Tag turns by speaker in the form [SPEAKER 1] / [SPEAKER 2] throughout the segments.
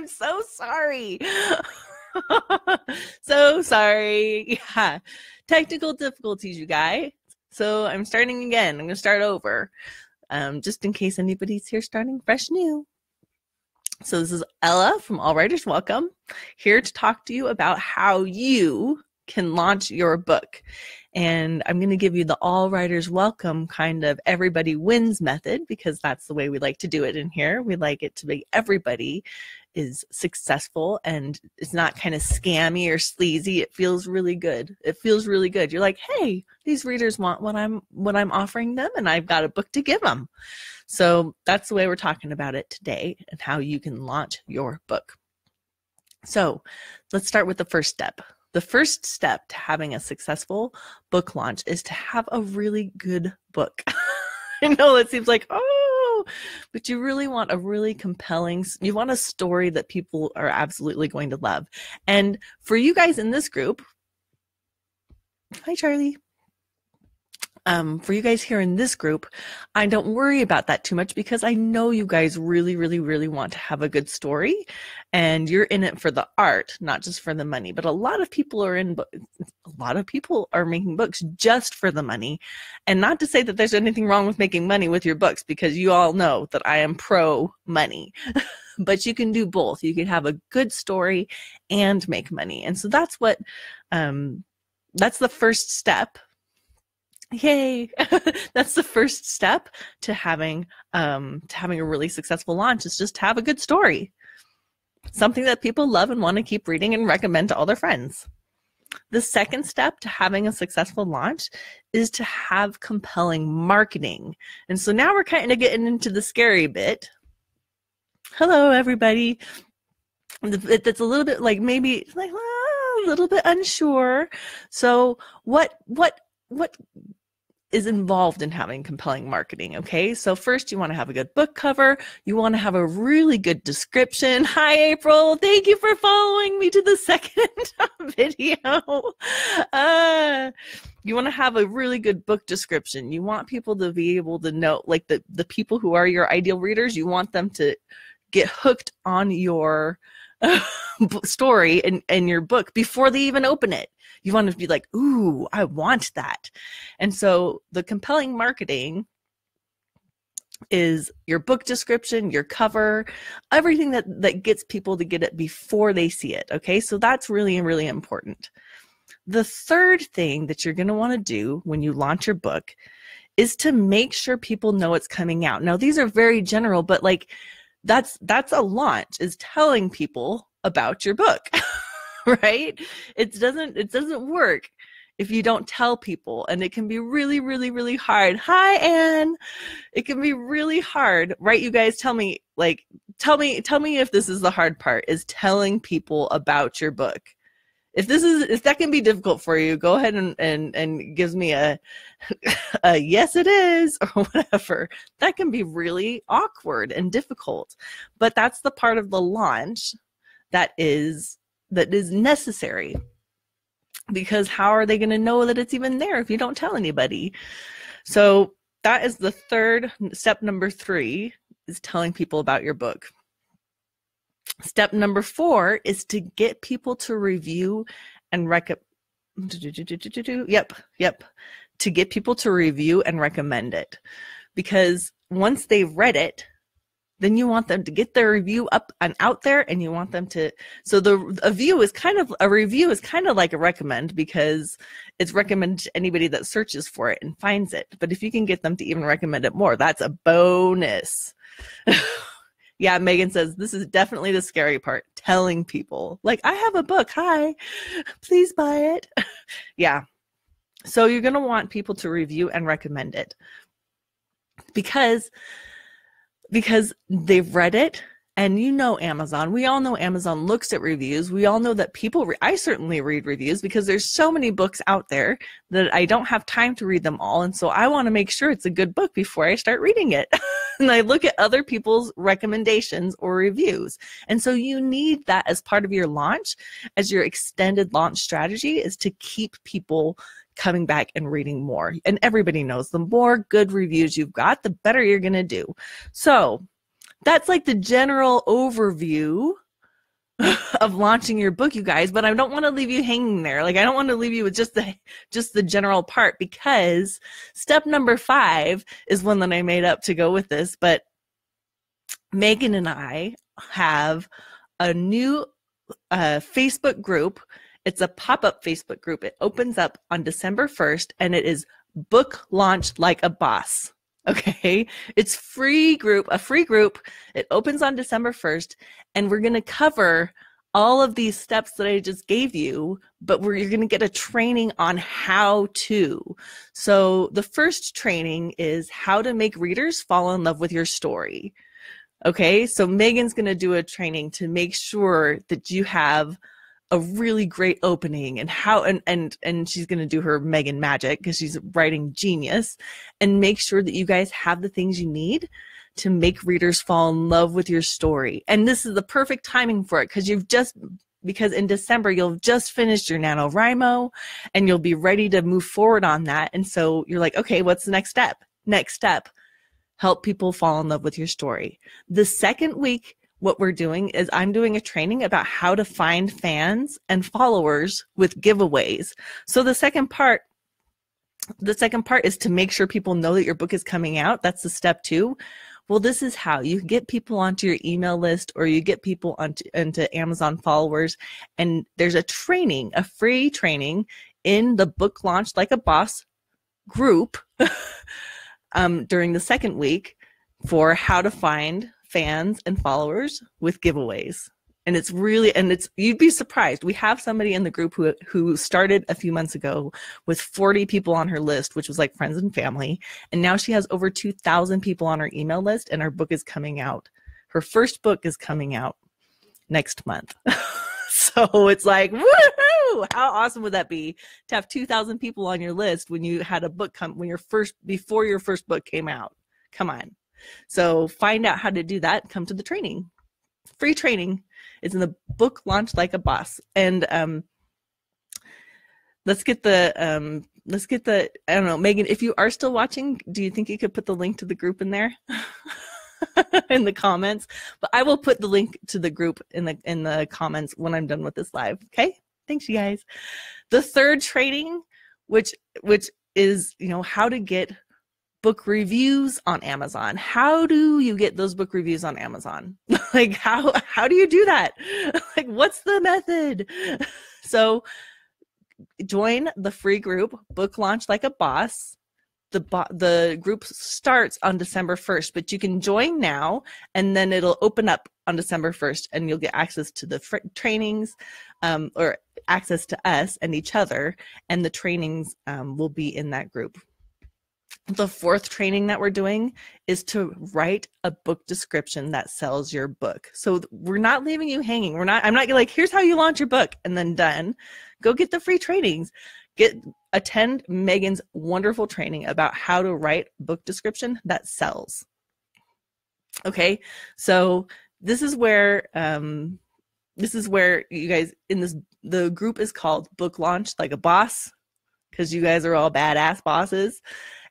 [SPEAKER 1] I'm so sorry. So sorry. Yeah. Technical difficulties, you guys. So I'm starting again. I'm going to start over. Just in case anybody's here starting fresh new. So this is Ella from All Writers Welcome, here to talk to you about how you can launch your book. And I'm going to give you the All Writers Welcome kind of everybody wins method, because that's the way we like to do it in here. We like it to be everybody is successful and it's not kind of scammy or sleazy. It feels really good. It feels really good. You're like, hey, these readers want what I'm offering them, and I've got a book to give them. So that's the way we're talking about it today, and how you can launch your book. So let's start with the first step. The first step to having a successful book launch is to have a really good book. I know it seems like, oh, but you really want a really compelling, you want a story that people are absolutely going to love. And for you guys in this group, hi, Charlie. For you guys here in this group, I don't worry about that too much, because I know you guys really, really, really want to have a good story, and you're in it for the art, not just for the money. But a lot of people are making books just for the money. And not to say that there's anything wrong with making money with your books, because you all know that I am pro money. But you can do both. You can have a good story and make money. And so that's what that's the first step. Yay. That's the first step to having a really successful launch, is just to have a good story. Something that people love and want to keep reading and recommend to all their friends. The second step to having a successful launch is to have compelling marketing. And so now we're kind of getting into the scary bit. Hello, everybody. That's a little bit like, maybe like a little bit unsure. So what is involved in having compelling marketing? Okay, so first you want to have a good book cover. You want to have a really good description. Hi, April. Thank you for following me to the second video. You want to have a really good book description. You want people to be able to know, like the people who are your ideal readers, you want them to get hooked on your story and your book before they even open it. You want to be like, ooh, I want that. And so the compelling marketing is your book description, your cover, everything that gets people to get it before they see it. Okay, so that's really, really important. The third thing that you're going to want to do when you launch your book is to make sure people know it's coming out. Now, these are very general, but like that's a launch, is telling people about your book. Right? It doesn't work if you don't tell people, and it can be really, really, really hard. Hi, Anne. It can be really hard, right? You guys tell me if this is the hard part, is telling people about your book. If that can be difficult for you, go ahead and give me a yes, it is, or whatever. That can be really awkward and difficult, but that's the part of the launch that is necessary, because how are they going to know that it's even there if you don't tell anybody? So that is the third step. Number 3 is telling people about your book. Step number 4 is to get people to review and to get people to review and recommend it, because once they've read it, then you want them to get their review up and out there, and you want them to, so a review is kind of like a recommend, because it's recommended to anybody that searches for it and finds it. But if you can get them to even recommend it more, that's a bonus. Yeah, Megan says, this is definitely the scary part, telling people, like, I have a book, hi, please buy it. Yeah. So you're going to want people to review and recommend it, because they've read it. And you know, Amazon, we all know Amazon looks at reviews. We all know that people, I certainly read reviews, because there's so many books out there that I don't have time to read them all. And so I want to make sure it's a good book before I start reading it. And I look at other people's recommendations or reviews. And so you need that as part of your launch, as your extended launch strategy, is to keep people coming back and reading more. And everybody knows the more good reviews you've got, the better you're going to do. So that's like the general overview of launching your book, you guys, but I don't want to leave you hanging there. Like, I don't want to leave you with just the general part, because step number 5 is one that I made up to go with this. But Megan and I have a new Facebook group. It's a pop-up Facebook group. It opens up on December 1st, and it is Book Launch Like a Boss. Okay, it's a free group. It opens on December 1st, and we're going to cover all of these steps that I just gave you, but you're going to get a training on how to. So the first training is how to make readers fall in love with your story. Okay, so Megan's going to do a training to make sure that you have a really great opening, and how and she's going to do her Megan magic, because she's a writing genius, and make sure that you guys have the things you need to make readers fall in love with your story. And this is the perfect timing for it, because in December you'll just finished your NaNoWriMo and you'll be ready to move forward on that. And so you're like, okay, what's the next step? Next step, help people fall in love with your story. The second week, what we're doing is I'm doing a training about how to find fans and followers with giveaways. So the second part is to make sure people know that your book is coming out. That's the step 2. Well, this is how you get people onto your email list, or you get people onto Amazon followers. And there's a training, a free training in the Book Launch Like a Boss group during the second week for how to find fans and followers with giveaways. And it's you'd be surprised. We have somebody in the group who started a few months ago with 40 people on her list, which was like friends and family. And now she has over 2,000 people on her email list, and her book is coming out. Her first book is coming out next month. So it's like, woohoo! How awesome would that be to have 2,000 people on your list when you had a book before your first book came out? Come on. So find out how to do that. Come to the training. Free training. It's in the Book Launch Like a Boss. And let's get the I don't know, Megan, if you are still watching, do you think you could put the link to the group in there? In the comments? But I will put the link to the group in the comments when I'm done with this live. Okay? Thanks, you guys. The third training, which is, how to get book reviews on Amazon. How do you get those book reviews on Amazon? Like, how do you do that? Like, what's the method? So join the free group, Book Launch Like a Boss. The group starts on December 1st, but you can join now, and then it'll open up on December 1st, and you'll get access to the trainings, or access to us and each other, and the trainings will be in that group. The fourth training that we're doing is to write a book description that sells your book. So we're not leaving you hanging. I'm not like, here's how you launch your book and then done. Go get the free trainings. Attend Megan's wonderful training about how to write book description that sells. Okay, so this is where you guys the group is called Book Launch Like a Boss, because you guys are all badass bosses.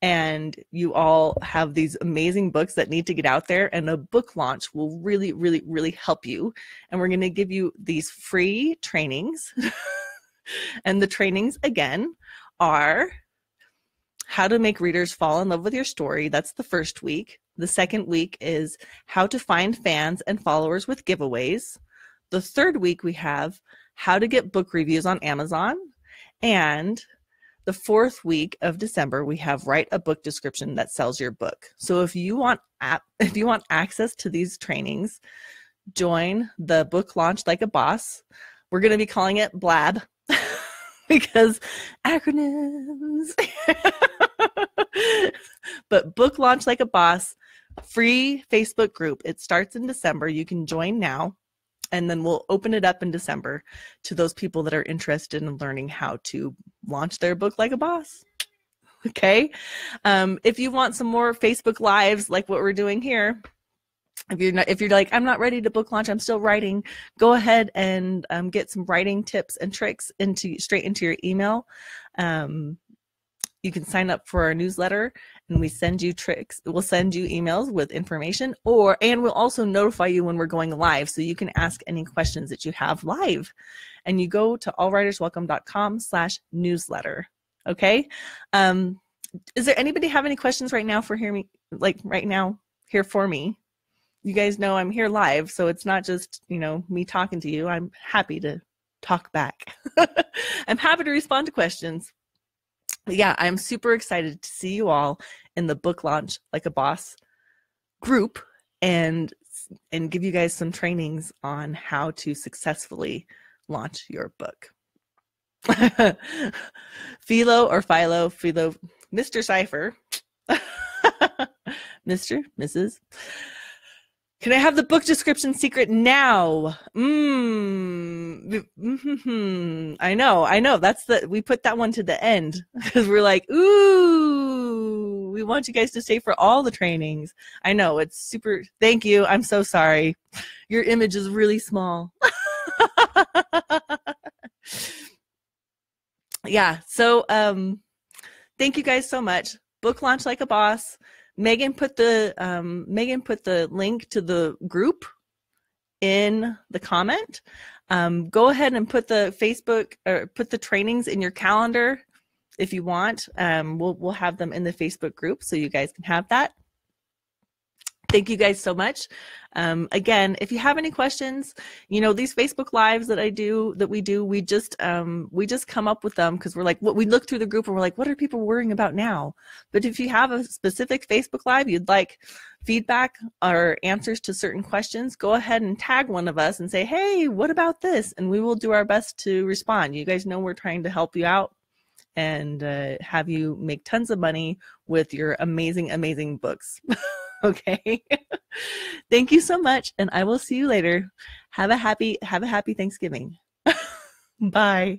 [SPEAKER 1] And you all have these amazing books that need to get out there, and a book launch will really, really, really help you. And we're going to give you these free trainings. And the trainings, again, are how to make readers fall in love with your story. That's the first week. The second week is how to find fans and followers with giveaways. The third week, we have how to get book reviews on Amazon. And the fourth week of December, we have write a book description that sells your book. So if you want access to these trainings, join the Book Launch Like a Boss. We're going to be calling it BLAB because acronyms. But Book Launch Like a Boss, free Facebook group. It starts in December. You can join now. And then we'll open it up in December to those people that are interested in learning how to launch their book like a boss. Okay. If you want some more Facebook Lives like what we're doing here, if you're like, I'm not ready to book launch, I'm still writing, go ahead and get some writing tips and tricks straight into your email. You can sign up for our newsletter, and we send you tricks. We'll send you emails with information, and we'll also notify you when we're going live, so you can ask any questions that you have live. And you go to allwriterswelcome.com/newsletter. Okay. Is there anybody have any questions right now here for me? You guys know I'm here live, so it's not just, me talking to you. I'm happy to talk back. I'm happy to respond to questions. But yeah, I'm super excited to see you all in the book launch like a boss group and give you guys some trainings on how to successfully launch your book. Philo, Mr. Cipher, Mr., Mrs. Can I have the book description secret now? I know. We put that one to the end because we're like, ooh, we want you guys to stay for all the trainings. I know, it's super. Thank you. I'm so sorry. Your image is really small. Yeah. So, thank you guys so much. Book launch like a boss. Megan put the link to the group in the comment. Go ahead and put the Facebook or put the trainings in your calendar if you want. We'll have them in the Facebook group so you guys can have that. Thank you guys so much. Again, if you have any questions, these Facebook lives that we just come up with them because we're like, we look through the group and we're like, what are people worrying about now? But if you have a specific Facebook live you'd like feedback or answers to certain questions, go ahead and tag one of us and say, hey, what about this? And we will do our best to respond. You guys know we're trying to help you out and have you make tons of money with your amazing, amazing books. Okay. Thank you so much. And I will see you later. Have a happy Thanksgiving. Bye.